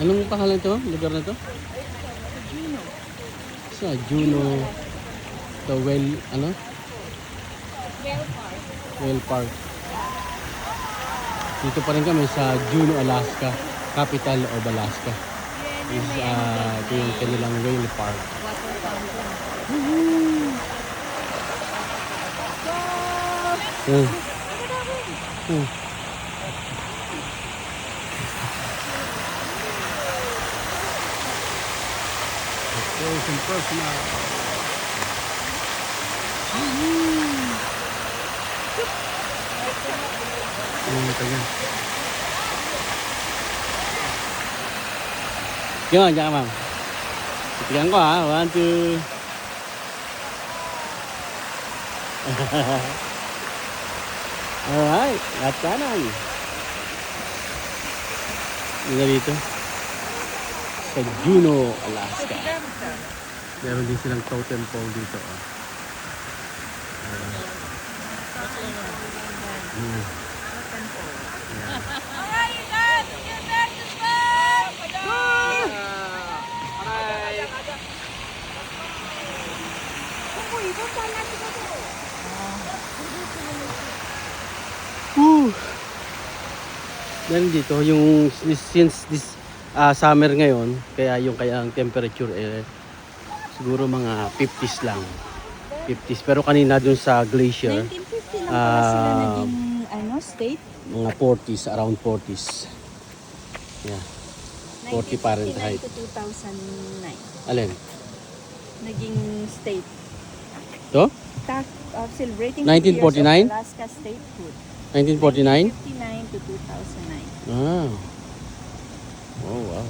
Anong pangalan to? Lugar na to? Juno. Sa Juno. The Well, ano? Bell Park. Well Park. Dito pa rin kami sa Juneau, Alaska. Capital of Alaska. Yan, Ito yung kanilang Whale Park. water fountain. Some personal. Gimana, jangan bang? Pegang ko ha, 1, 2. Alright, lahat kanan. Dito dito. Sa Juneau, Alaska. Meron din silang totem pole dito. Meron dito yung since this summer ngayon, kaya yung kayang temperature siguro mga 50s lang. 50s, pero kanina dun sa glacier 1950 lang pala sila naging state. mga 40s, around 40s. Yeah. 40 Fahrenheit. 1959 to 2009. Alin? Naging state. To? Celebrating 1949? 50 years of Alaska statehood. 1949? 1959 to 2009. Ah. Oh, wow.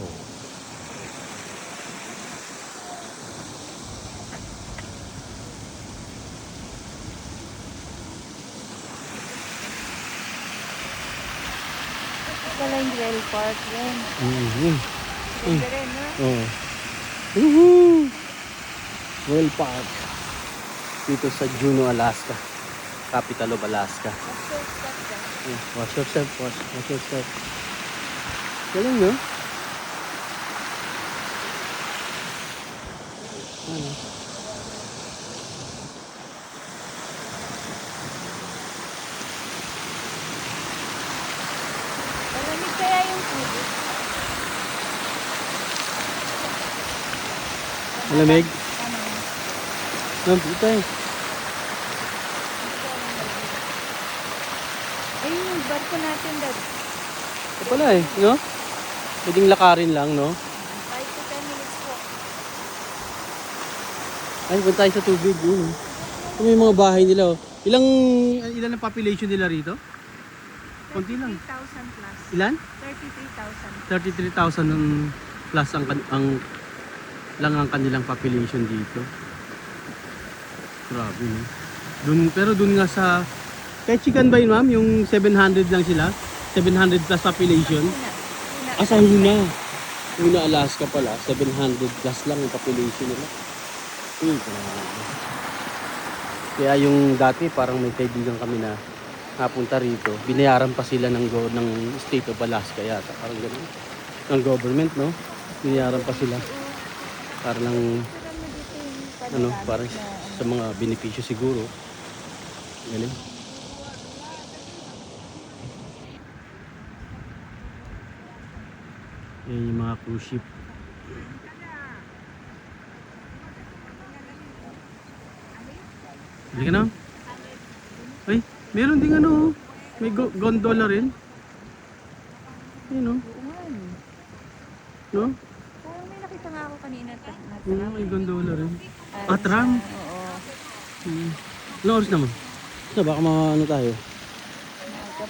Pala yung Well Park yan. Ganda rin, no? Oh. Woohoo! Well Park. Dito sa Juneau, Alaska. Capital of Alaska. Wash yourself, wash yourself. Galing, no? Ano? Malamig kaya yung tubig. Malamig? Ano? Nandito eh. Ayun yung barko natin, Dad. Ito pala eh, no? Pwedeng lakarin lang, no? 5 to 10 minutes po. Ay, punta tayo sa tubig. Yun. Ito may mga bahay nila, oh. Ilan ang population nila rito? Konti lang. 33,000 plus. Ilan? 33,000. 33,000 plus lang ang kanilang population dito. Grabe, no? Pero dun nga sa kahit Chicken ba yun, ma'am? Yung 700 lang sila? 700 plus population? Sa Huna. Huna, Alaska pala. 700 plus lang yung population nila. Uy, grabe. Kaya yung dati parang may kaibigan kami na napunta rito. Binayaran pa sila ng State of Alaska yata. Parang gano'n. Ng government, no? Binayaran pa sila. Para lang, parang sa mga benepisyo siguro. Galing. Yan yung mga cruise ship. Hindi ka na? Ay, meron ding may gondola rin. Ayun, no? No? Parang may nakita nga ako kanina. May gondola rin. Tram? Oo. Ilang oras naman? Baka tayo.